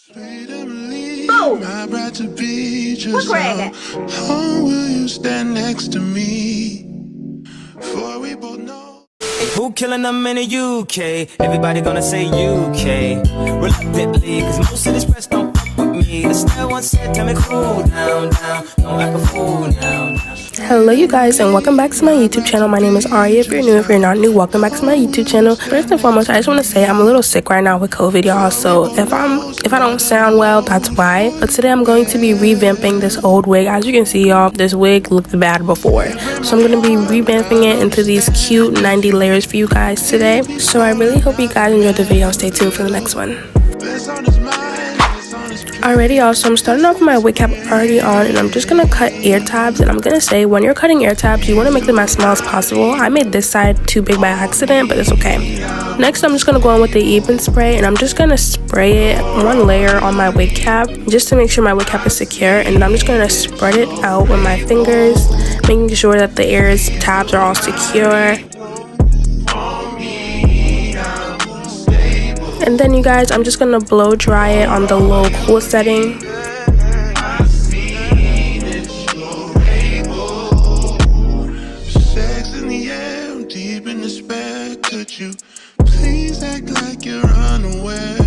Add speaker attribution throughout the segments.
Speaker 1: Boom! Look where I got.
Speaker 2: How will you stand next to me? For we both know.
Speaker 3: Who killing them in the UK? Everybody gonna say UK. Reluctantly, cause most of this press don't fuck with me. The style one said, tell me cool down, don't act a fool now.
Speaker 4: Hello you guys, and welcome back to my YouTube channel. My name is Aria. If you're new, if you're not new, welcome back to my YouTube channel. First and foremost, I just want to say I'm a little sick right now with COVID, y'all, so if I don't sound well, that's why. But today I'm going to be revamping this old wig. As you can see, y'all, this wig looked bad before, so I'm going to be revamping it into these cute 90 layers for you guys today. So I really hope you guys enjoyed the video. Stay tuned for the next one. Alrighty, y'all, so I'm starting off with my wig cap already on, and I'm just gonna cut ear tabs. And I'm gonna say, when you're cutting ear tabs, you want to make them as small as possible. I made this side too big by accident, but it's okay. Next, I'm just gonna go in with the even spray, and I'm just gonna spray it one layer on my wig cap just to make sure my wig cap is secure. And then I'm just gonna spread it out with my fingers, making sure that the ear tabs are all secure. And then, you guys, I'm just gonna blow dry it on the low cool setting.
Speaker 2: Sex in the air, I'm deep in despair. Could you please act like you're unaware?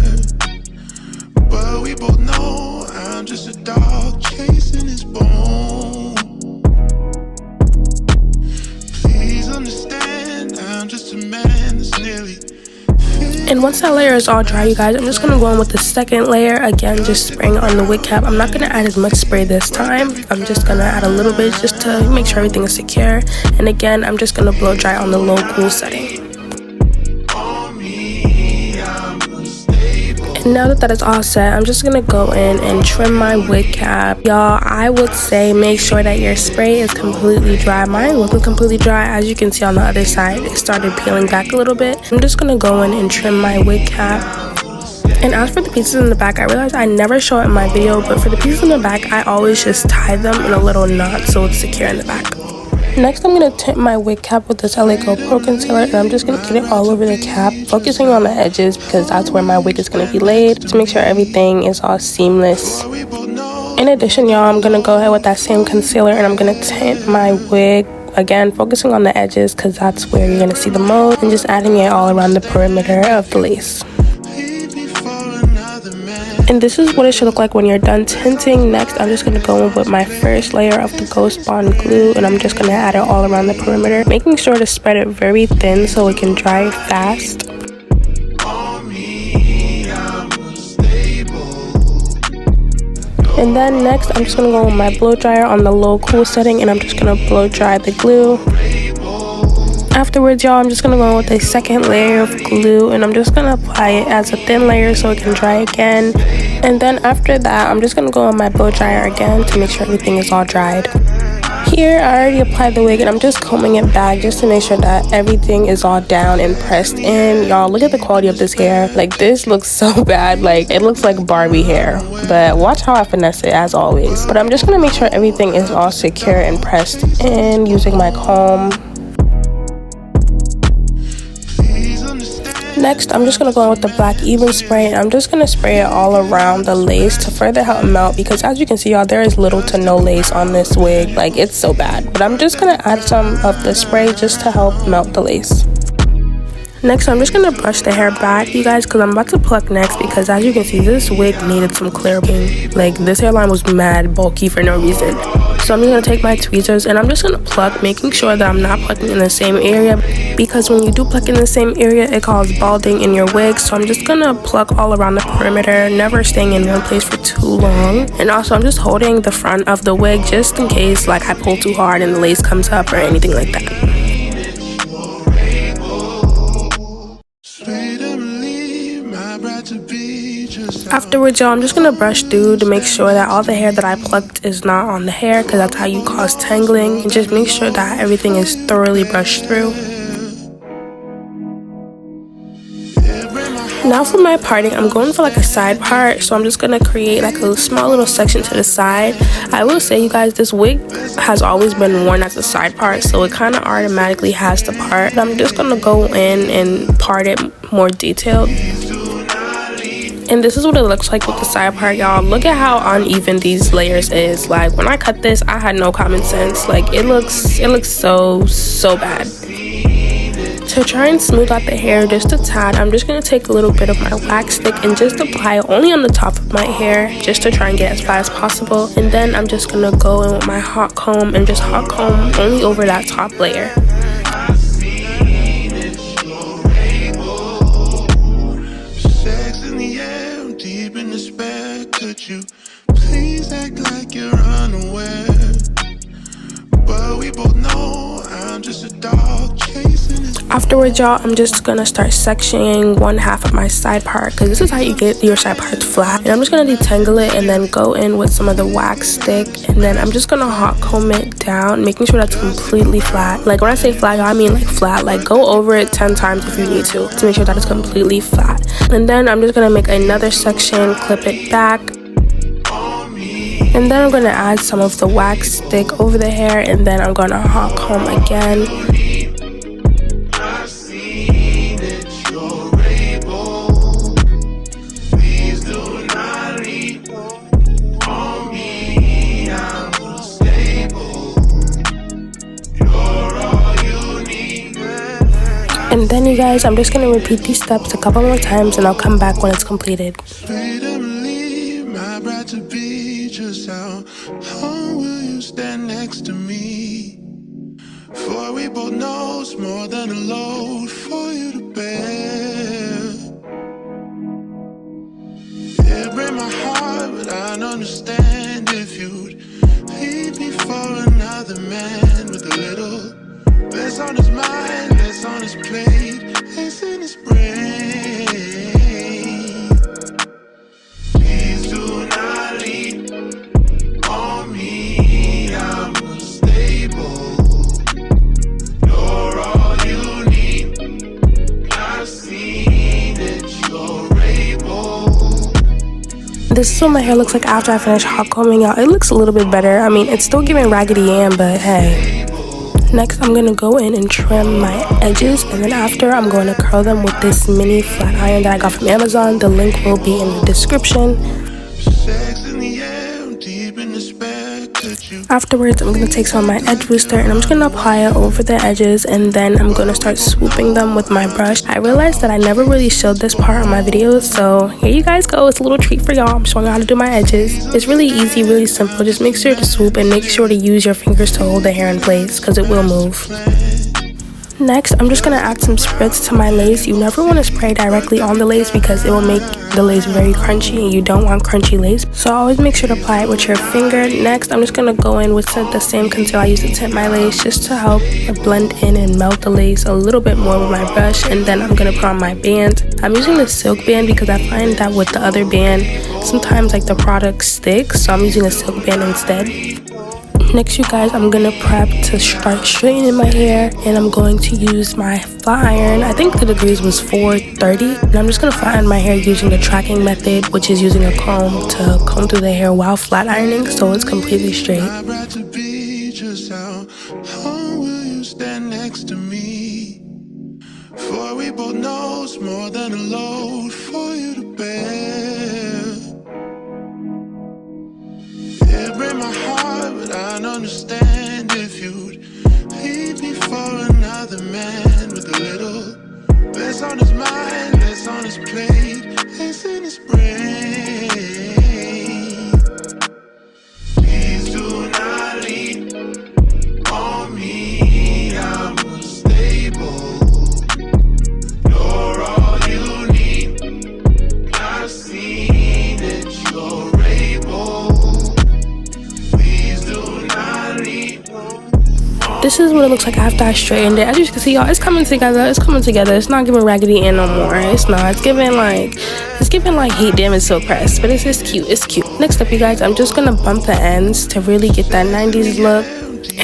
Speaker 2: But we both know I'm just a dog chasing his bone. Please understand, I'm just a man that's nearly.
Speaker 4: And once that layer is all dry, you guys, I'm just gonna go in with the second layer. Again, just spraying on the wig cap. I'm not gonna add as much spray this time. I'm just gonna add a little bit just to make sure everything is secure. And again, I'm just gonna blow dry on the low cool setting. And now that is all set, I'm just gonna go in and trim my wig cap. Y'all, I would say make sure that your spray is completely dry. Mine wasn't completely dry. As you can see on the other side, it started peeling back a little bit. I'm just gonna go in and trim my wig cap. And as for the pieces in the back, I realized I never show it in my video, but for the pieces in the back, I always just tie them in a little knot so it's secure in the back. Next, I'm going to tint my wig cap with this LA Girl Pro Concealer, and I'm just going to get it all over the cap, focusing on the edges because that's where my wig is going to be laid, to make sure everything is all seamless. In addition, y'all, I'm going to go ahead with that same concealer, and I'm going to tint my wig, again, focusing on the edges because that's where you're going to see the most, and just adding it all around the perimeter of the lace. And this is what it should look like when you're done tinting. Next, I'm just going to go in with my first layer of the Ghost Bond glue, and I'm just going to add it all around the perimeter, making sure to spread it very thin so it can dry fast. And then next, I'm just going to go with my blow dryer on the low cool setting, and I'm just going to blow dry the glue. Afterwards, y'all, I'm just going to go with a second layer of glue, and I'm just going to apply it as a thin layer so it can dry again. And then after that, I'm just going to go on my blow dryer again to make sure everything is all dried. Here, I already applied the wig, and I'm just combing it back just to make sure that everything is all down and pressed in. Y'all, look at the quality of this hair. Like, this looks so bad. Like, it looks like Barbie hair. But watch how I finesse it, as always. But I'm just going to make sure everything is all secure and pressed in using my comb. Next, I'm just going to go in with the black even spray, and I'm just going to spray it all around the lace to further help melt, because as you can see, y'all, there is little to no lace on this wig. Like, it's so bad. But I'm just going to add some of the spray just to help melt the lace. Next, I'm just going to brush the hair back, you guys, because I'm about to pluck next, because as you can see, this wig needed some clearing. Like, this hairline was mad bulky for no reason. So I'm just going to take my tweezers, and I'm just going to pluck, making sure that I'm not plucking in the same area, because when you do pluck in the same area, it causes balding in your wig. So I'm just going to pluck all around the perimeter, never staying in one place for too long. And also, I'm just holding the front of the wig just in case, like, I pull too hard and the lace comes up or anything like that. Afterwards, y'all, I'm just going to brush through to make sure that all the hair that I plucked is not on the hair, because that's how you cause tangling. And just make sure that everything is thoroughly brushed through. Now for my parting, I'm going for like a side part, so I'm just going to create like a small little section to the side. I will say, you guys, this wig has always been worn as a side part, so it kind of automatically has the part. But I'm just going to go in and part it more detailed. And this is what it looks like with the side part, y'all. Look at how uneven these layers is. Like when I cut this, I had no common sense. Like it looks so bad. To try and smooth out the hair just a tad, I'm just going to take a little bit of my wax stick and just apply it only on the top of my hair, just to try and get as flat as possible. And then I'm just going to go in with my hot comb and just hot comb only over that top layer.
Speaker 2: Could you please act like you're unaware? But we both know I'm just a dog chasing his...
Speaker 4: Afterwards, y'all, I'm just gonna start sectioning one half of my side part, because this is how you get your side parts flat. And I'm just gonna detangle it and then go in with some of the wax stick, and then I'm just gonna hot comb it down, making sure that's completely flat. Like when I say flat, y'all, I mean like flat. Like go over it 10 times if you need to make sure that it's completely flat. And then I'm just gonna make another section, clip it back. And then I'm going to add some of the wax stick over the hair, and then I'm going to hot comb again. And then you guys, I'm just going to repeat these steps a couple more times, and I'll come back when it's completed.
Speaker 2: Just how long will you stand next to me? For we both know it's more than a load for you to bear. It breaks my heart, but I understand if you'd leave me for another man with a little less on his mind, less on his plate, less in his brain. Please do not leave.
Speaker 4: This is what my hair looks like after I finish hot combing, y'all. It looks a little bit better. I mean, it's still giving Raggedy Ann, but hey. Next, I'm going to go in and trim my edges, and then after, I'm going to curl them with this mini flat iron that I got from Amazon. The link will be in the description. Afterwards, I'm going to take some of my edge booster and I'm just going to apply it over the edges, and then I'm going to start swooping them with my brush. I realized that I never really showed this part on my videos, so here you guys go. It's a little treat for y'all. I'm showing you how to do my edges. It's really easy, really simple. Just make sure to swoop and make sure to use your fingers to hold the hair in place, because it will move. Next, I'm just going to add some spritz to my lace. You never want to spray directly on the lace because it will make the lace very crunchy, and you don't want crunchy lace. So always make sure to apply it with your finger. Next, I'm just going to go in with the same concealer I used to tint my lace, just to help blend in and melt the lace a little bit more with my brush. And then I'm going to put on my band. I'm using the silk band because I find that with the other band, sometimes like the product sticks, so I'm using a silk band instead. Next, you guys, I'm gonna prep to start straightening my hair, and I'm going to use my flat iron. I think the degrees was 430, and I'm just gonna flatten my hair using the tracking method, which is using a comb to comb through the hair while flat ironing, so it's completely straight.
Speaker 2: For we both know it's more than a load for you to bear. It breaks my heart, but I understand if you'd leave me for another man with a little less on his mind, less on his plate, less in his brain. Please do not lean on me, I'm unstable. You're all you need. I've seen it, you're able.
Speaker 4: This is what it looks like after I straightened it. As you can see, y'all, it's coming together. It's coming together. It's not giving Raggedy Ann no more. It's not. It's giving like heat damage silk press. But it's cute. It's cute. Next up, you guys, I'm just gonna bump the ends to really get that 90s look.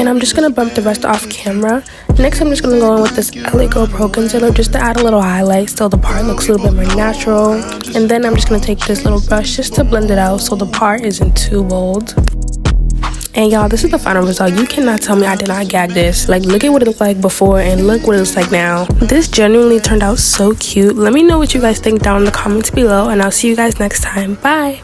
Speaker 4: And I'm just gonna bump the rest off camera. Next, I'm just gonna go in with this LA Girl Pro Concealer just to add a little highlight so the part looks a little bit more natural. And then I'm just gonna take this little brush just to blend it out so the part isn't too bold. And y'all, this is the final result. You cannot tell me I did not gag this. Like, look at what it looked like before and look what it looks like now. This genuinely turned out so cute. Let me know what you guys think down in the comments below, and I'll see you guys next time. Bye.